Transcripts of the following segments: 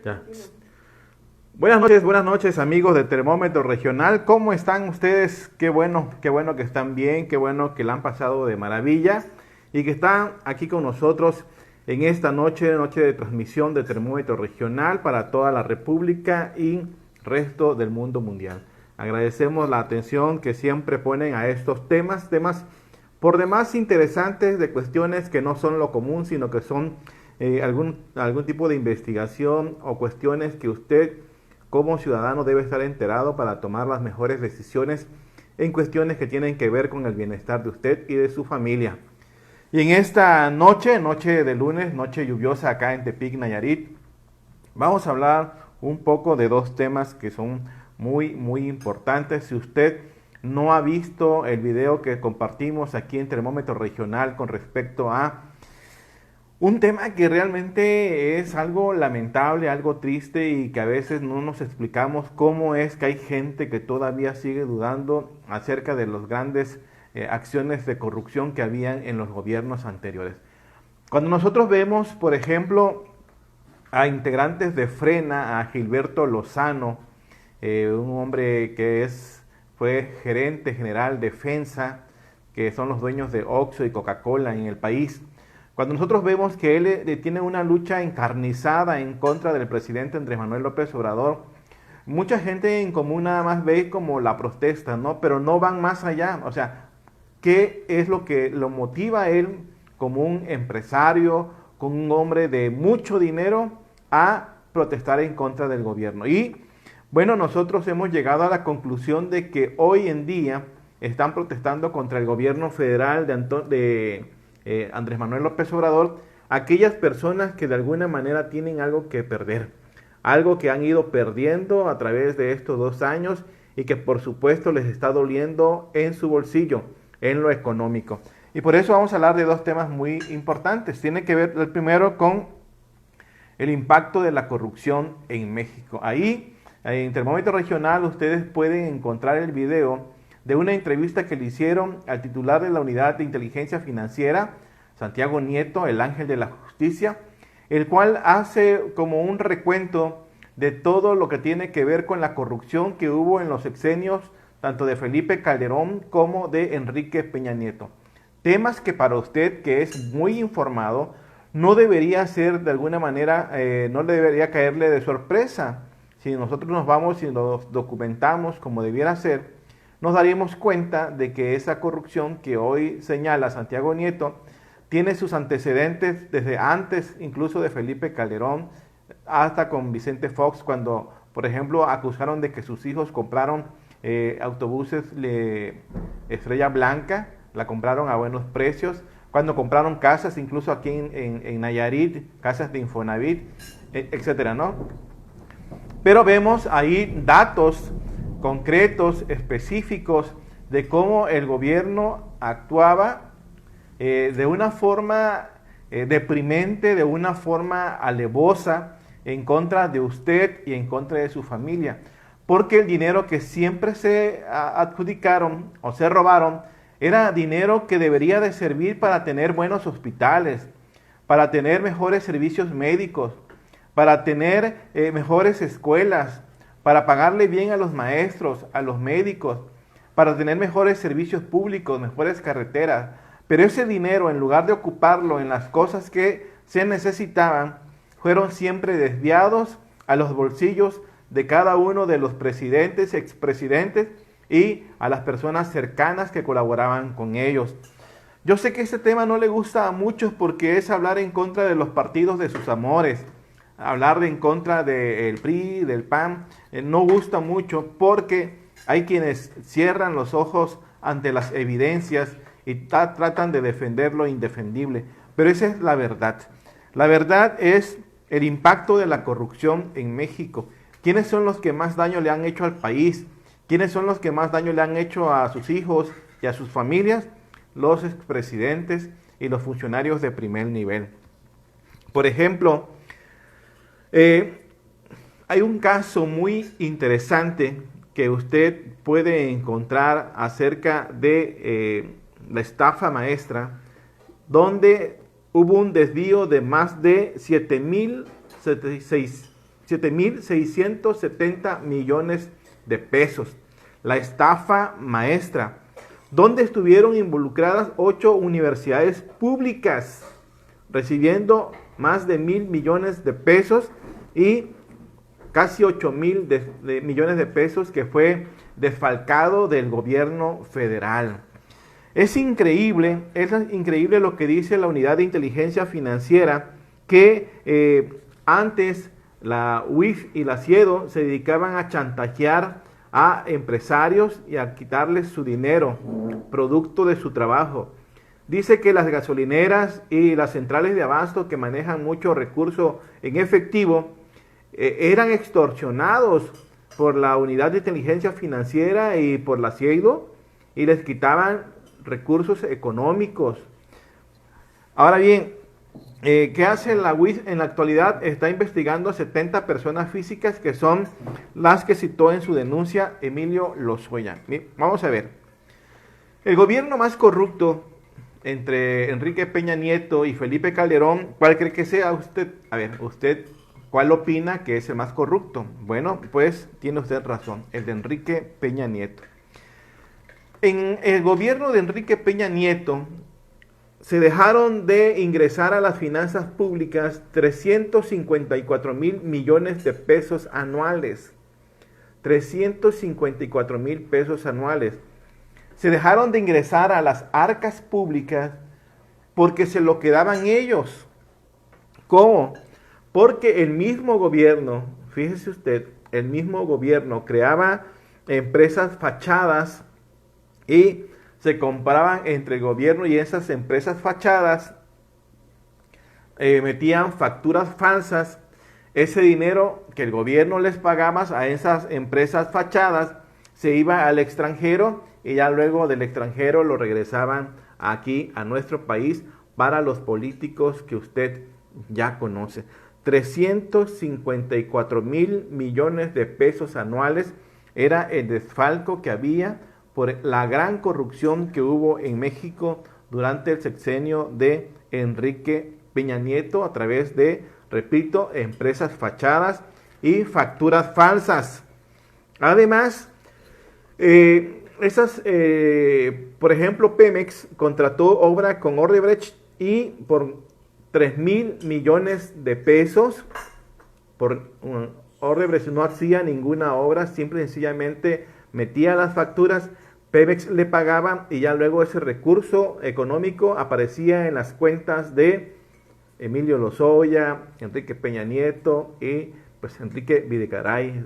Ya. Buenas noches amigos de Termómetro Regional. ¿Cómo están ustedes? Qué bueno que están bien, qué bueno que la han pasado de maravilla y que están aquí con nosotros en esta noche, noche de transmisión de Termómetro Regional para toda la República y resto del mundo mundial. Agradecemos la atención que siempre ponen a estos temas por demás interesantes, de cuestiones que no son lo común, sino que son algún tipo de investigación o cuestiones que usted como ciudadano debe estar enterado para tomar las mejores decisiones en cuestiones que tienen que ver con el bienestar de usted y de su familia. Y en esta noche, noche de lunes, noche lluviosa acá en Tepic, Nayarit, vamos a hablar un poco de dos temas que son muy importantes. Si usted no ha visto el video que compartimos aquí en Termómetro Regional con respecto a un tema que realmente es algo lamentable, algo triste y que a veces no nos explicamos cómo es que hay gente que todavía sigue dudando acerca de las grandes acciones de corrupción que habían en los gobiernos anteriores. Cuando nosotros vemos, por ejemplo, a integrantes de Frena, a Gilberto Lozano, un hombre que fue gerente general de FEMSA, que son los dueños de Oxxo y Coca-Cola en el país. Cuando nosotros vemos que él tiene una lucha encarnizada en contra del presidente Andrés Manuel López Obrador, mucha gente en común nada más ve como la protesta, ¿no? Pero no van más allá. O sea, ¿qué es lo que lo motiva a él como un empresario, como un hombre de mucho dinero, a protestar en contra del gobierno? Y bueno, nosotros hemos llegado a la conclusión de que hoy en día están protestando contra el gobierno federal de Andrés Manuel López Obrador, aquellas personas que de alguna manera tienen algo que perder, algo que han ido perdiendo a través de estos 2 años y que por supuesto les está doliendo en su bolsillo, en lo económico. Y por eso vamos a hablar de dos temas muy importantes. Tiene que ver el primero con el impacto de la corrupción en México. Ahí, en Termómetro Regional, ustedes pueden encontrar el video de una entrevista que le hicieron al titular de la Unidad de Inteligencia Financiera, Santiago Nieto, el ángel de la justicia, el cual hace como un recuento de todo lo que tiene que ver con la corrupción que hubo en los sexenios tanto de Felipe Calderón como de Enrique Peña Nieto. Temas que para usted, que es muy informado, no debería ser de alguna manera, no debería caerle de sorpresa. Si nosotros nos vamos y nos documentamos como debiera ser, nos daríamos cuenta de que esa corrupción que hoy señala Santiago Nieto tiene sus antecedentes desde antes incluso de Felipe Calderón, hasta con Vicente Fox, cuando por ejemplo acusaron de que sus hijos compraron autobuses Estrella Blanca, la compraron a buenos precios, cuando compraron casas incluso aquí en Nayarit, casas de Infonavit, etcétera, ¿no? Pero vemos ahí datos concretos, específicos, de cómo el gobierno actuaba de una forma deprimente, de una forma alevosa en contra de usted y en contra de su familia. Porque el dinero que siempre se adjudicaron o se robaron era dinero que debería de servir para tener buenos hospitales, para tener mejores servicios médicos, para tener mejores escuelas, para pagarle bien a los maestros, a los médicos, para tener mejores servicios públicos, mejores carreteras. Pero ese dinero, en lugar de ocuparlo en las cosas que se necesitaban, fueron siempre desviados a los bolsillos de cada uno de los presidentes, expresidentes y a las personas cercanas que colaboraban con ellos. Yo sé que este tema no le gusta a muchos porque es hablar en contra de los partidos de sus amores, hablar en contra del PRI, del PAN, no gusta mucho porque hay quienes cierran los ojos ante las evidencias y tratan de defender lo indefendible. Pero esa es la verdad. La verdad es el impacto de la corrupción en México. ¿Quiénes son los que más daño le han hecho al país? ¿Quiénes son los que más daño le han hecho a sus hijos y a sus familias? Los expresidentes y los funcionarios de primer nivel. Por ejemplo, hay un caso muy interesante que usted puede encontrar acerca de la estafa maestra, donde hubo un desvío de más de 7.670 millones de pesos. La estafa maestra, donde estuvieron involucradas 8 universidades públicas, recibiendo más de 1.000 millones de pesos y casi 8.000 millones de pesos que fue desfalcado del gobierno federal. Es increíble lo que dice la Unidad de Inteligencia Financiera, que antes la UIF y la CIEDO se dedicaban a chantajear a empresarios y a quitarles su dinero, producto de su trabajo. Dice que las gasolineras y las centrales de abasto que manejan mucho recurso en efectivo eran extorsionados por la Unidad de Inteligencia Financiera y por la CIEDO y les quitaban recursos económicos. Ahora bien, ¿qué hace la UIF en la actualidad? Está investigando a 70 personas físicas que son las que citó en su denuncia Emilio Lozoya. Vamos a ver. El gobierno más corrupto entre Enrique Peña Nieto y Felipe Calderón, ¿cuál cree que sea usted? A ver, usted, ¿cuál opina que es el más corrupto? Bueno, pues tiene usted razón, el de Enrique Peña Nieto. En el gobierno de Enrique Peña Nieto se dejaron de ingresar a las finanzas públicas 354.000 millones de pesos anuales. 354.000 pesos anuales. Se dejaron de ingresar a las arcas públicas porque se lo quedaban ellos. ¿Cómo? Porque el mismo gobierno, fíjese usted, el mismo gobierno creaba empresas fachadas y se compraban entre el gobierno y esas empresas fachadas, metían facturas falsas. Ese dinero que el gobierno les pagaba a esas empresas fachadas se iba al extranjero y ya luego del extranjero lo regresaban aquí a nuestro país para los políticos que usted ya conoce. 354.000 millones de pesos anuales era el desfalco que había por la gran corrupción que hubo en México durante el sexenio de Enrique Peña Nieto a través de, repito, empresas fachadas y facturas falsas. Además, por ejemplo, Pemex contrató obra con Odebrecht y por 3.000 millones de pesos. Odebrecht no hacía ninguna obra, simple y sencillamente metía las facturas, Pemex le pagaba y ya luego ese recurso económico aparecía en las cuentas de Emilio Lozoya, Enrique Peña Nieto y pues Luis Videgaray,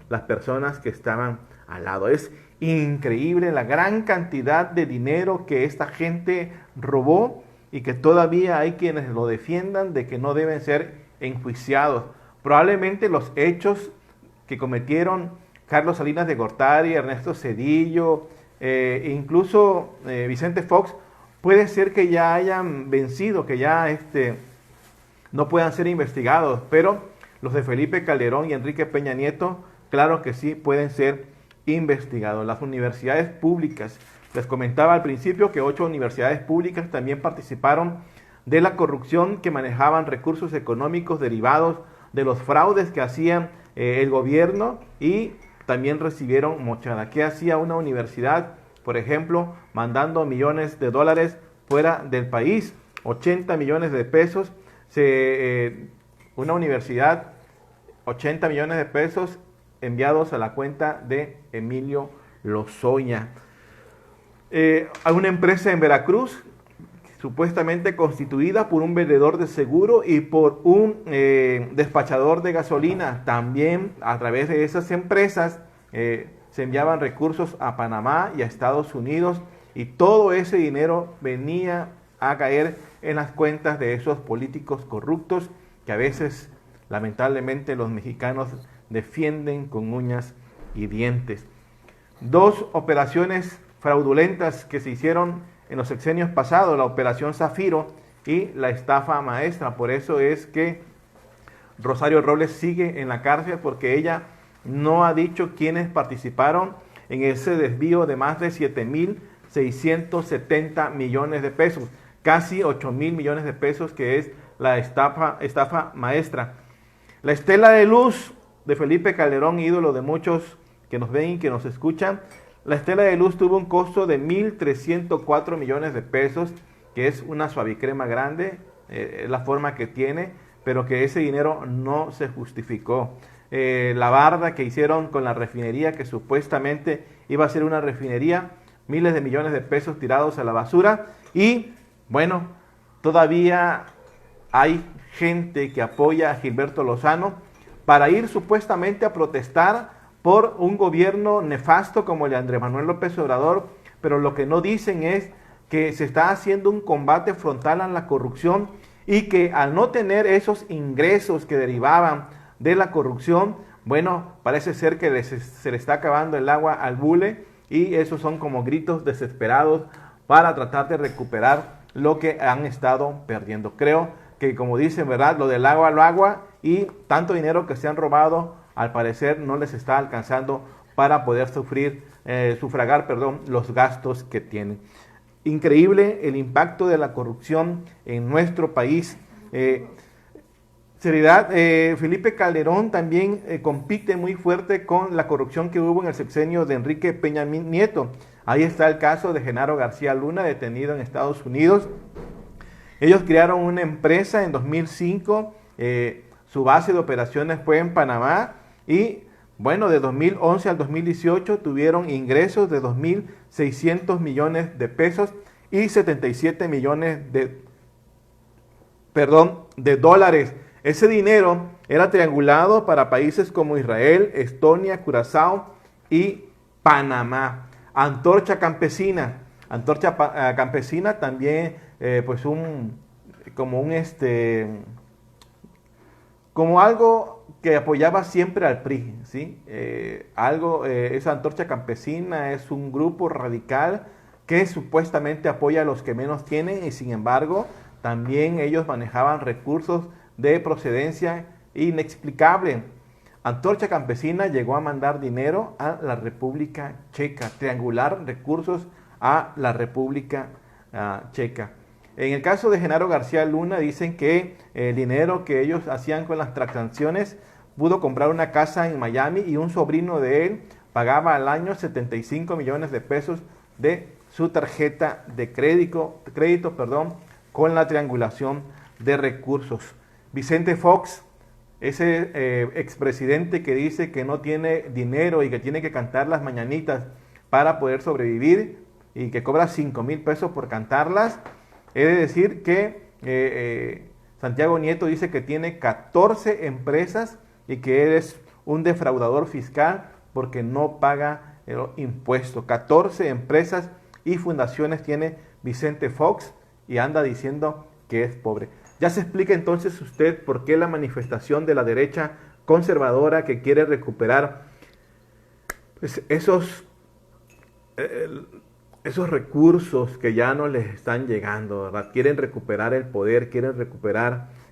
las personas que estaban al lado. Es increíble la gran cantidad de dinero que esta gente robó y que todavía hay quienes lo defiendan de que no deben ser enjuiciados. Probablemente los hechos que cometieron Carlos Salinas de Gortari, Ernesto Zedillo, incluso Vicente Fox, puede ser que ya hayan vencido, que ya no puedan ser investigados, pero los de Felipe Calderón y Enrique Peña Nieto, claro que sí pueden ser investigados. Las universidades públicas, les comentaba al principio que 8 universidades públicas también participaron de la corrupción, que manejaban recursos económicos derivados de los fraudes que hacían el gobierno y también recibieron mochada. ¿Qué hacía una universidad? Por ejemplo, mandando millones de dólares fuera del país, 80 millones de pesos. Una universidad, 80 millones de pesos enviados a la cuenta de Emilio Lozoya. Hay una empresa en Veracruz, supuestamente constituida por un vendedor de seguro y por un despachador de gasolina. También a través de esas empresas se enviaban recursos a Panamá y a Estados Unidos y todo ese dinero venía a caer en las cuentas de esos políticos corruptos que a veces lamentablemente los mexicanos defienden con uñas y dientes. 2 operaciones fraudulentas que se hicieron en los sexenios pasados, la Operación Zafiro y la estafa maestra. Por eso es que Rosario Robles sigue en la cárcel, porque ella no ha dicho quiénes participaron en ese desvío de más de 7.670 millones de pesos, casi 8.000 millones de pesos, que es la estafa maestra. La estela de luz de Felipe Calderón, ídolo de muchos que nos ven y que nos escuchan, la estela de luz tuvo un costo de 1.304 millones de pesos, que es una suavicrema grande, es la forma que tiene, pero que ese dinero no se justificó. La barda que hicieron con la refinería, que supuestamente iba a ser una refinería, miles de millones de pesos tirados a la basura. Y bueno, todavía hay gente que apoya a Gilberto Lozano para ir supuestamente a protestar por un gobierno nefasto como el de Andrés Manuel López Obrador, pero lo que no dicen es que se está haciendo un combate frontal a la corrupción y que al no tener esos ingresos que derivaban de la corrupción, bueno, parece ser que se le está acabando el agua al bule, y esos son como gritos desesperados para tratar de recuperar lo que han estado perdiendo. Creo que, como dicen, ¿verdad?, lo del agua al agua, y tanto dinero que se han robado, al parecer no les está alcanzando para poder sufragar los gastos que tienen. Increíble el impacto de la corrupción en nuestro país. Felipe Calderón también compite muy fuerte con la corrupción que hubo en el sexenio de Enrique Peña Nieto. Ahí está el caso de Genaro García Luna, detenido en Estados Unidos. Ellos crearon una empresa en 2005, su base de operaciones fue en Panamá, y bueno, de 2011 al 2018 tuvieron ingresos de 2.600 millones de pesos y 77 millones de dólares. Ese dinero era triangulado para países como Israel, Estonia, Curazao y Panamá. Antorcha Campesina. Antorcha Campesina también, como algo que apoyaba siempre al PRI, ¿sí? Esa Antorcha Campesina es un grupo radical que supuestamente apoya a los que menos tienen, y sin embargo también ellos manejaban recursos de procedencia inexplicable. Antorcha Campesina llegó a mandar dinero a la República Checa, triangular recursos a la República Checa. En el caso de Genaro García Luna, dicen que el dinero que ellos hacían con las transacciones pudo comprar una casa en Miami, y un sobrino de él pagaba al año 75 millones de pesos de su tarjeta de crédito, con la triangulación de recursos. Vicente Fox, ese expresidente que dice que no tiene dinero y que tiene que cantar las mañanitas para poder sobrevivir, y que cobra 5,000 pesos por cantarlas. He de decir que Santiago Nieto dice que tiene 14 empresas y que es un defraudador fiscal porque no paga impuestos. 14 empresas y fundaciones tiene Vicente Fox, y anda diciendo que es pobre. Ya se explica entonces usted por qué la manifestación de la derecha conservadora que quiere recuperar esos recursos que ya no les están llegando, ¿verdad? Quieren recuperar el poder,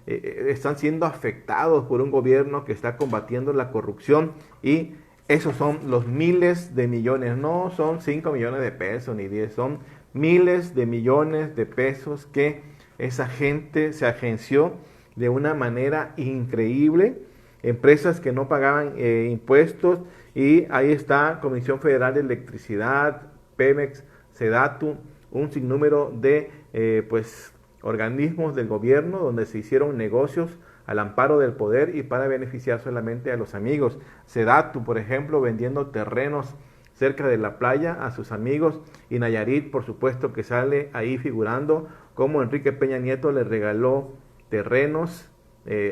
están siendo afectados por un gobierno que está combatiendo la corrupción, y esos son los miles de millones, no son 5 millones de pesos ni 10, son miles de millones de pesos que esa gente se agenció de una manera increíble, empresas que no pagaban impuestos, y ahí está Comisión Federal de Electricidad, Pemex, Sedatu, un sinnúmero de organismos del gobierno donde se hicieron negocios al amparo del poder y para beneficiar solamente a los amigos. Sedatu, por ejemplo, vendiendo terrenos cerca de la playa a sus amigos, y Nayarit, por supuesto, que sale ahí figurando como Enrique Peña Nieto le regaló terrenos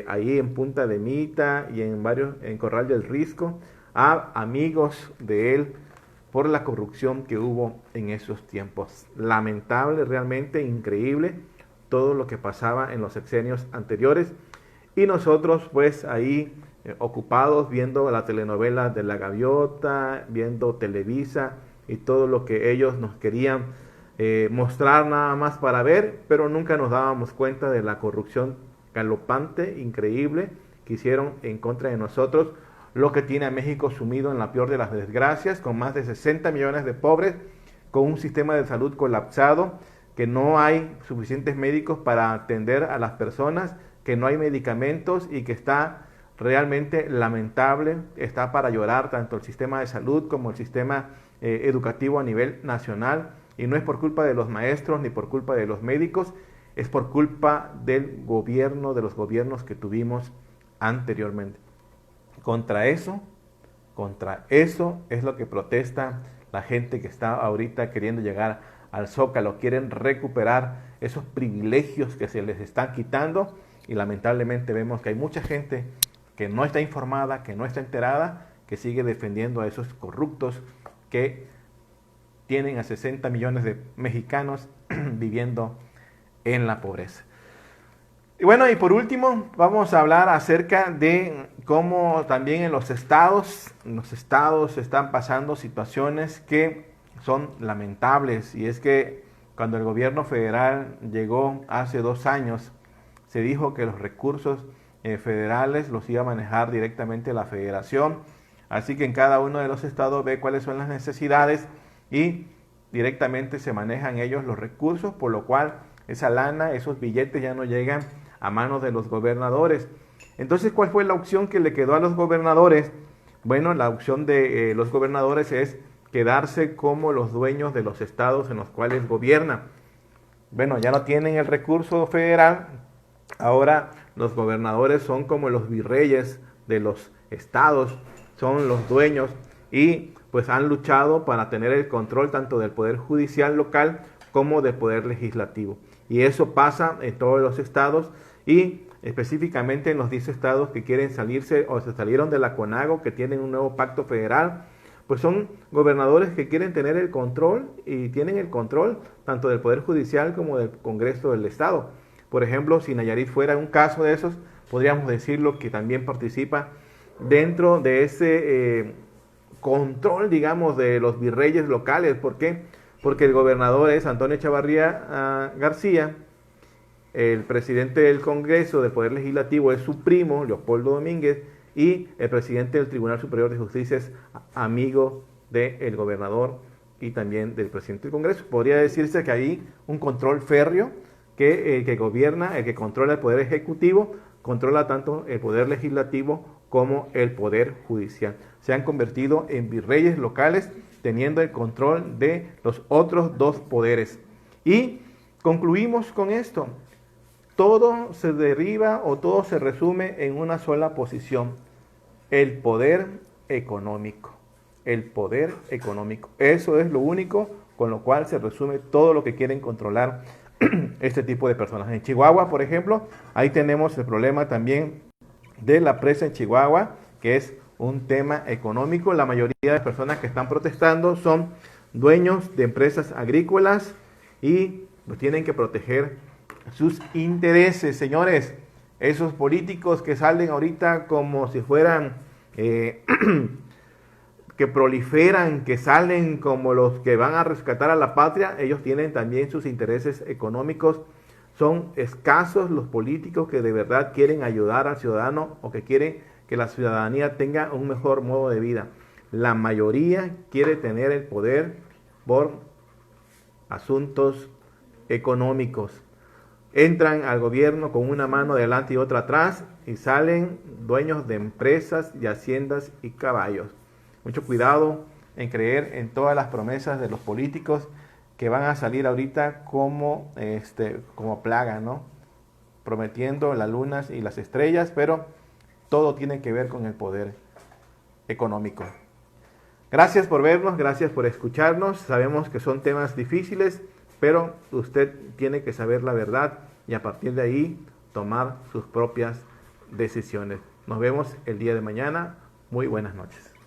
ahí en Punta de Mita y en Corral del Risco a amigos de él por la corrupción que hubo en esos tiempos. Lamentable, realmente increíble todo lo que pasaba en los sexenios anteriores, y nosotros pues ahí ocupados viendo la telenovela de La Gaviota, viendo Televisa y todo lo que ellos nos querían mostrar nada más para ver, pero nunca nos dábamos cuenta de la corrupción galopante, increíble, que hicieron en contra de nosotros, lo que tiene a México sumido en la peor de las desgracias, con más de 60 millones de pobres, con un sistema de salud colapsado, que no hay suficientes médicos para atender a las personas, que no hay medicamentos, y que está realmente lamentable, está para llorar tanto el sistema de salud como el sistema educativo a nivel nacional, y no es por culpa de los maestros ni por culpa de los médicos, es por culpa del gobierno, de los gobiernos que tuvimos anteriormente. Contra eso es lo que protesta la gente que está ahorita queriendo llegar al Zócalo. Quieren recuperar esos privilegios que se les están quitando, y lamentablemente vemos que hay mucha gente que no está informada, que no está enterada, que sigue defendiendo a esos corruptos que tienen a 60 millones de mexicanos viviendo en la pobreza. Y bueno, y por último, vamos a hablar acerca de cómo también en los estados están pasando situaciones que son lamentables. Y es que cuando el gobierno federal llegó hace 2 años, se dijo que los recursos federales los iba a manejar directamente la federación. Así que en cada uno de los estados ve cuáles son las necesidades y directamente se manejan ellos los recursos, por lo cual esa lana, esos billetes ya no llegan a manos de los gobernadores. Entonces, ¿cuál fue la opción que le quedó a los gobernadores? Bueno, la opción de los gobernadores es quedarse como los dueños de los estados en los cuales gobiernan. Bueno, ya no tienen el recurso federal, ahora los gobernadores son como los virreyes de los estados, son los dueños, y pues han luchado para tener el control tanto del poder judicial local como del poder legislativo. Y eso pasa en todos los estados, y específicamente en los 10 estados que quieren salirse o se salieron de la CONAGO, que tienen un nuevo pacto federal, pues son gobernadores que quieren tener el control, y tienen el control tanto del poder judicial como del Congreso del estado. Por ejemplo, si Nayarit fuera un caso de esos, podríamos decirlo que también participa dentro de ese control, digamos, de los virreyes locales. ¿Por qué? Porque el gobernador es Antonio Echavarría García, el presidente del Congreso del Poder Legislativo es su primo, Leopoldo Domínguez, y el presidente del Tribunal Superior de Justicia es amigo del gobernador y también del presidente del Congreso. Podría decirse que hay un control férreo, que el que gobierna, el que controla el Poder Ejecutivo, controla tanto el Poder Legislativo como el Poder Judicial. Se han convertido en virreyes locales, teniendo el control de los otros 2 poderes. Y concluimos con esto. Todo se deriva o todo se resume en una sola posición: el poder económico. El poder económico. Eso es lo único con lo cual se resume todo lo que quieren controlar este tipo de personas. En Chihuahua, por ejemplo, ahí tenemos el problema también de la presa en Chihuahua, que es un tema económico. La mayoría de personas que están protestando son dueños de empresas agrícolas y pues tienen que proteger sus intereses, señores. Esos políticos que salen ahorita como si fueran que proliferan, que salen como los que van a rescatar a la patria, ellos tienen también sus intereses económicos. Son escasos los políticos que de verdad quieren ayudar al ciudadano o que quieren que la ciudadanía tenga un mejor modo de vida. La mayoría quiere tener el poder por asuntos económicos. Entran al gobierno con una mano delante y otra atrás y salen dueños de empresas y haciendas y caballos. Mucho cuidado en creer en todas las promesas de los políticos que van a salir ahorita como plaga, ¿no? Prometiendo las lunas y las estrellas, pero todo tiene que ver con el poder económico. Gracias por vernos, gracias por escucharnos. Sabemos que son temas difíciles, pero usted tiene que saber la verdad y a partir de ahí tomar sus propias decisiones. Nos vemos el día de mañana. Muy buenas noches.